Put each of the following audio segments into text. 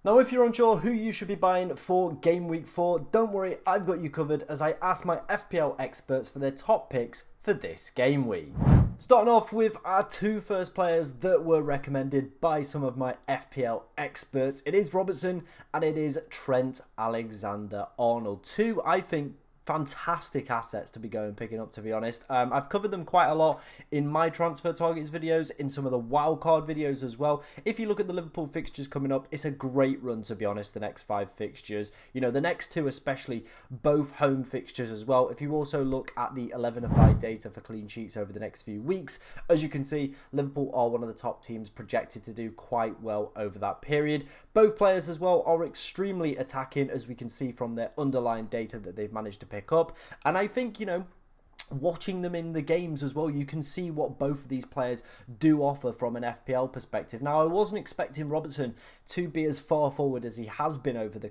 Now, if you're unsure who you should be buying for Game Week 4, don't worry, I've got you covered as I asked my FPL experts for their top picks for this game week. Starting off with our two first players that were recommended by some of my FPL experts. It is Robertson and it is Trent Alexander-Arnold. Two, I think, fantastic assets to be picking up, to be honest. I've covered them quite a lot in my transfer targets videos, in some of the wildcard videos as well. If you look at the Liverpool fixtures coming up, it's a great run, to be honest, the next 5 fixtures. You know, the next 2 especially, both home fixtures as well. If you also look at the 11-5 data for clean sheets over the next few weeks, as you can see, Liverpool are one of the top teams projected to do quite well over that period. Both players as well are extremely attacking, as we can see from their underlying data that they've managed to pick up. And I think, you know, watching them in the games as well, you can see what both of these players do offer from an FPL perspective. Now, I wasn't expecting Robertson to be as far forward as he has been over the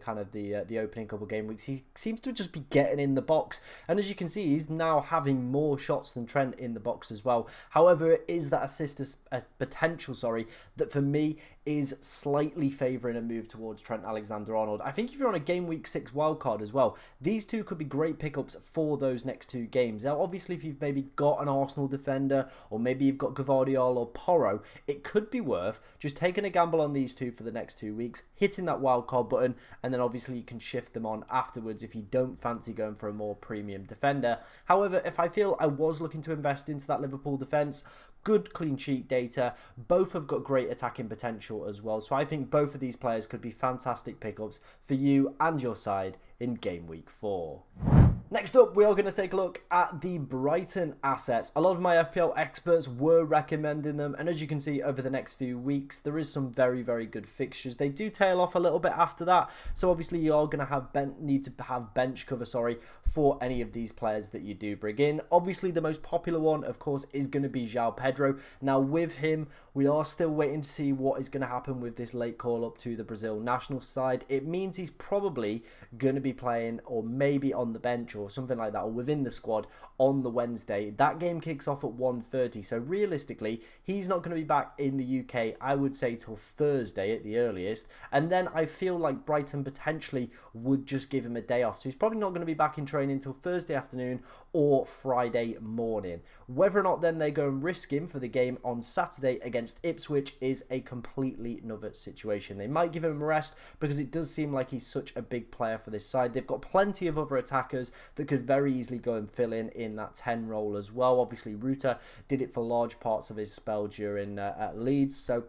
the opening couple of game weeks. He seems to just be getting in the box, and as you can see, he's now having more shots than Trent in the box as well. However, it is that potential, that for me is slightly favouring a move towards Trent Alexander-Arnold. I think if you're on a game week 6 wildcard as well, these two could be great pickups for those next 2 games. Now, obviously, if you've maybe got an Arsenal defender, or maybe you've got Gvardiol or Porro, it could be worth just taking a gamble on these two for the next 2 weeks, hitting that wildcard button, and then obviously you can shift them on afterwards if you don't fancy going for a more premium defender. However, if I feel I was looking to invest into that Liverpool defence, good clean sheet data, both have got great attacking potential as well. So I think both of these players could be fantastic pickups for you and your side in game week 4. Next up, we are going to take a look at the Brighton assets. A lot of my FPL experts were recommending them, and as you can see over the next few weeks, there is some very, very good fixtures. They do tail off a little bit after that, so obviously you are going to need to have bench cover, for any of these players that you do bring in. Obviously, the most popular one, of course, is going to be João Pedro. Now, with him, we are still waiting to see what is going to happen with this late call up to the Brazil national side. It means he's probably going to be playing, or maybe on the bench, or something like that, or within the squad on the Wednesday. That game kicks off at 1:30, so realistically he's not going to be back in the UK, I would say, till Thursday at the earliest, and then I feel like Brighton potentially would just give him a day off, so he's probably not going to be back in training until Thursday afternoon or Friday morning. Whether or not then they go and risk him for the game on Saturday against Ipswich is a completely another situation. They might give him a rest because it does seem like he's such a big player for this side. They've got plenty of other attackers that could very easily go and fill in that 10 role as well. Obviously, Ruta did it for large parts of his spell during at Leeds, so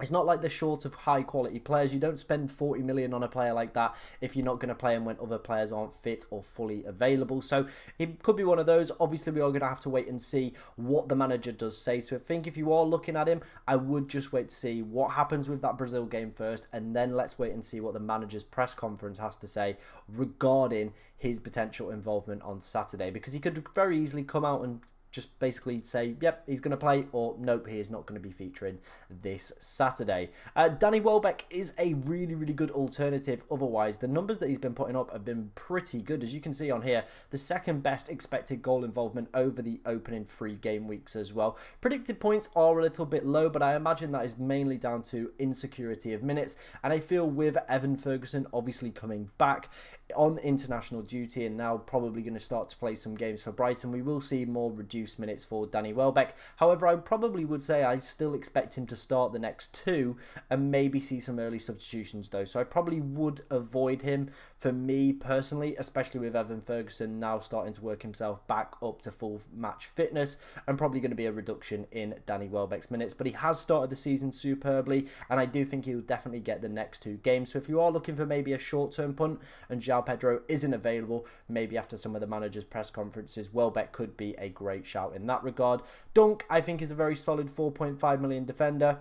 it's not like they're short of high quality players. You don't spend 40 million on a player like that if you're not going to play him when other players aren't fit or fully available. So it could be one of those. Obviously, we are going to have to wait and see what the manager does say. So I think if you are looking at him, I would just wait to see what happens with that Brazil game first, and then let's wait and see what the manager's press conference has to say regarding his potential involvement on Saturday, because he could very easily come out and just basically say, yep, he's going to play, or nope, he is not going to be featuring this Saturday. Danny Welbeck is a really, really good alternative. Otherwise, the numbers that he's been putting up have been pretty good. As you can see on here, the second best expected goal involvement over the opening 3 game weeks as well. Predicted points are a little bit low, but I imagine that is mainly down to insecurity of minutes. And I feel with Evan Ferguson obviously coming back on international duty and now probably going to start to play some games for Brighton, we will see more reduced minutes for Danny Welbeck. However, I probably would say I still expect him to start the next 2 and maybe see some early substitutions though. So I probably would avoid him for me personally, especially with Evan Ferguson now starting to work himself back up to full match fitness, and probably going to be a reduction in Danny Welbeck's minutes. But he has started the season superbly, and I do think he'll definitely get the next 2 games. So if you are looking for maybe a short-term punt and João Pedro isn't available, maybe after some of the manager's press conferences, Welbeck could be a great shout in that regard. Dunk, I think, is a very solid 4.5 million defender.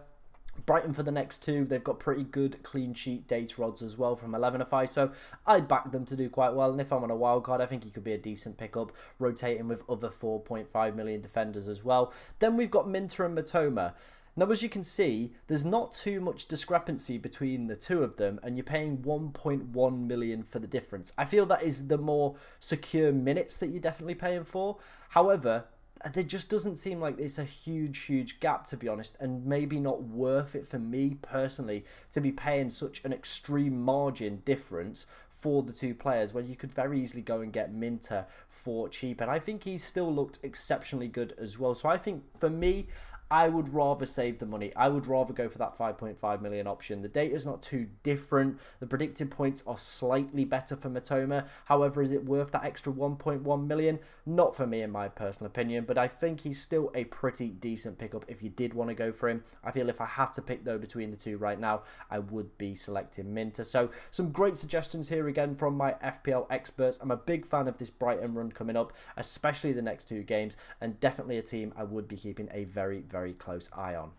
Brighton for the next 2, they've got pretty good clean sheet data odds as well from 11-5, so I'd back them to do quite well. And if I'm on a wild card, I think he could be a decent pickup, rotating with other 4.5 million defenders as well. Then we've got Minter and Matoma. Now, as you can see, there's not too much discrepancy between the two of them, and you're paying 1.1 million for the difference. I feel that is the more secure minutes that you're definitely paying for. However, there just doesn't seem like it's a huge gap, to be honest, and maybe not worth it for me personally to be paying such an extreme margin difference for the two players when you could very easily go and get Minter for cheap. And I think he's still looked exceptionally good as well. So I think for me, I would rather save the money. I would rather go for that 5.5 million option. The data's not too different. The predicted points are slightly better for Matoma. However, is it worth that extra 1.1 million? Not for me, in my personal opinion, but I think he's still a pretty decent pickup if you did want to go for him. I feel if I had to pick, though, between the two right now, I would be selecting Minter. So some great suggestions here again from my FPL experts. I'm a big fan of this Brighton run coming up, especially the next two games, and definitely a team I would be keeping a very close eye on.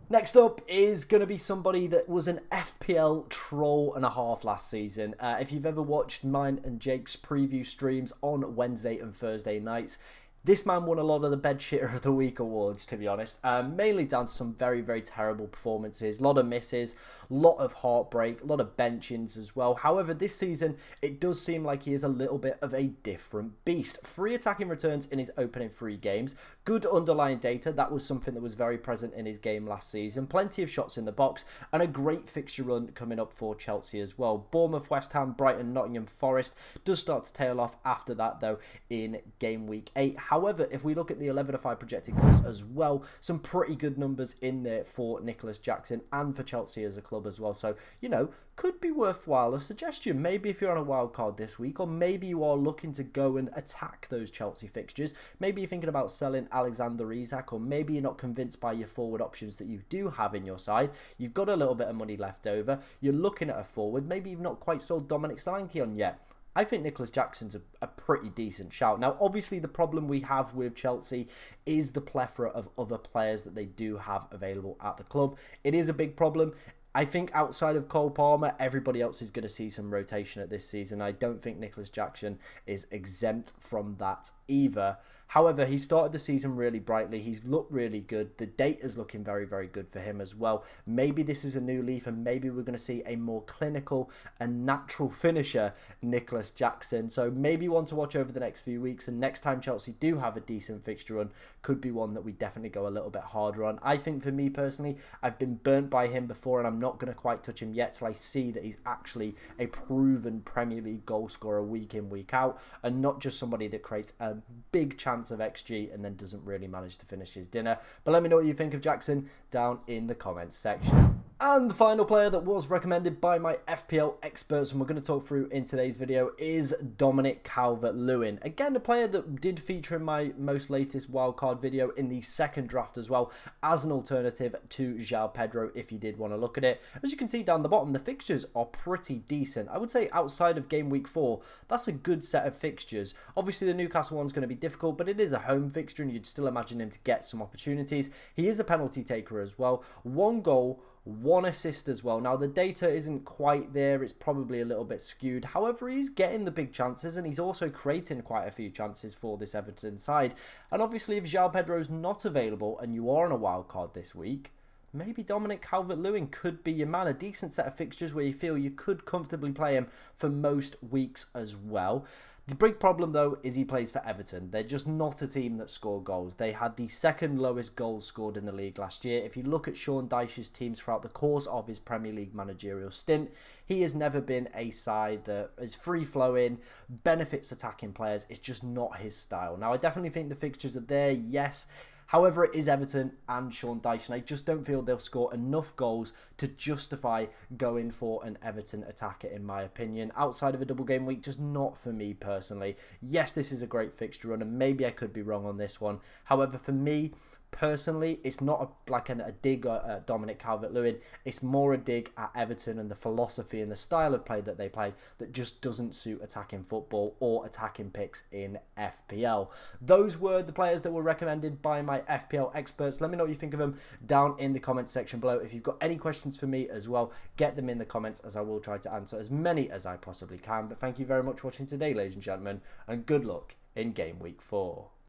Next up is going to be somebody that was an FPL troll and a half last season. If you've ever watched mine and Jake's preview streams on Wednesday and Thursday nights, this man won a lot of the Bed Shitter of the Week awards, to be honest. Mainly down to some very terrible performances. A lot of misses, a lot of heartbreak, a lot of benchings as well. However, this season, it does seem like he is a little bit of a different beast. 3 attacking returns in his opening 3 games. Good underlying data. That was something that was very present in his game last season. Plenty of shots in the box and a great fixture run coming up for Chelsea as well. Bournemouth, West Ham, Brighton, Nottingham Forest does start to tail off after that, though, in game week 8. However, if we look at the 11-5 projected goals as well, some pretty good numbers in there for Nicholas Jackson and for Chelsea as a club as well. So, you know, could be worthwhile. A suggestion, maybe if you're on a wild card this week, or maybe you are looking to go and attack those Chelsea fixtures. Maybe you're thinking about selling Alexander Isak, or maybe you're not convinced by your forward options that you do have in your side. You've got a little bit of money left over. You're looking at a forward. Maybe you've not quite sold Dominic CalvertLewin yet. I think Nicholas Jackson's a pretty decent shout. Now, obviously, the problem we have with Chelsea is the plethora of other players that they do have available at the club. It is a big problem. I think outside of Cole Palmer, everybody else is going to see some rotation at this season. I don't think Nicholas Jackson is exempt from that either. However, he started the season really brightly. He's looked really good. The data's looking very good for him as well. Maybe this is a new leaf and maybe we're going to see a more clinical and natural finisher, Nicholas Jackson. So maybe one to watch over the next few weeks, and next time Chelsea do have a decent fixture run, could be one that we definitely go a little bit harder on. I think for me personally, I've been burnt by him before and I'm not going to quite touch him yet till I see that he's actually a proven Premier League goal scorer week in, week out, and not just somebody that creates a big chance of XG and then doesn't really manage to finish his dinner. But let me know what you think of Jackson down in the comments section. And the final player that was recommended by my FPL experts, and we're going to talk through in today's video, is Dominic CalvertLewin. Again, a player that did feature in my most latest wildcard video in the second draft as well, as an alternative to João Pedro if you did want to look at it. As you can see down the bottom, the fixtures are pretty decent. I would say outside of game week 4, that's a good set of fixtures. Obviously, the Newcastle one's going to be difficult, but it is a home fixture and you'd still imagine him to get some opportunities. He is a penalty taker as well. 1 goal, 1 assist as well. Now, the data isn't quite there. It's probably a little bit skewed. However, he's getting the big chances and he's also creating quite a few chances for this Everton side. And obviously, if João Pedro's not available and you are on a wild card this week, maybe Dominic CalvertLewin could be your man. A decent set of fixtures where you feel you could comfortably play him for most weeks as well. The big problem, though, is he plays for Everton. They're just not a team that score goals. They had the second lowest goals scored in the league last year. If you look at Sean Dyche's teams throughout the course of his Premier League managerial stint, he has never been a side that is free-flowing, benefits attacking players. It's just not his style. Now, I definitely think the fixtures are there, yes. However, it is Everton and Sean Dyche, and I just don't feel they'll score enough goals to justify going for an Everton attacker, in my opinion. Outside of a double game week, just not for me personally. Yes, this is a great fixture run, and maybe I could be wrong on this one. However, for me personally, it's not a dig at Dominic CalvertLewin. It's more a dig at Everton and the philosophy and the style of play that they play that just doesn't suit attacking football or attacking picks in FPL. Those were the players that were recommended by my FPL experts. Let me know what you think of them down in the comments section below. If you've got any questions for me as well, get them in the comments, as I will try to answer as many as I possibly can. But thank you very much for watching today, ladies and gentlemen, and good luck in game week 4.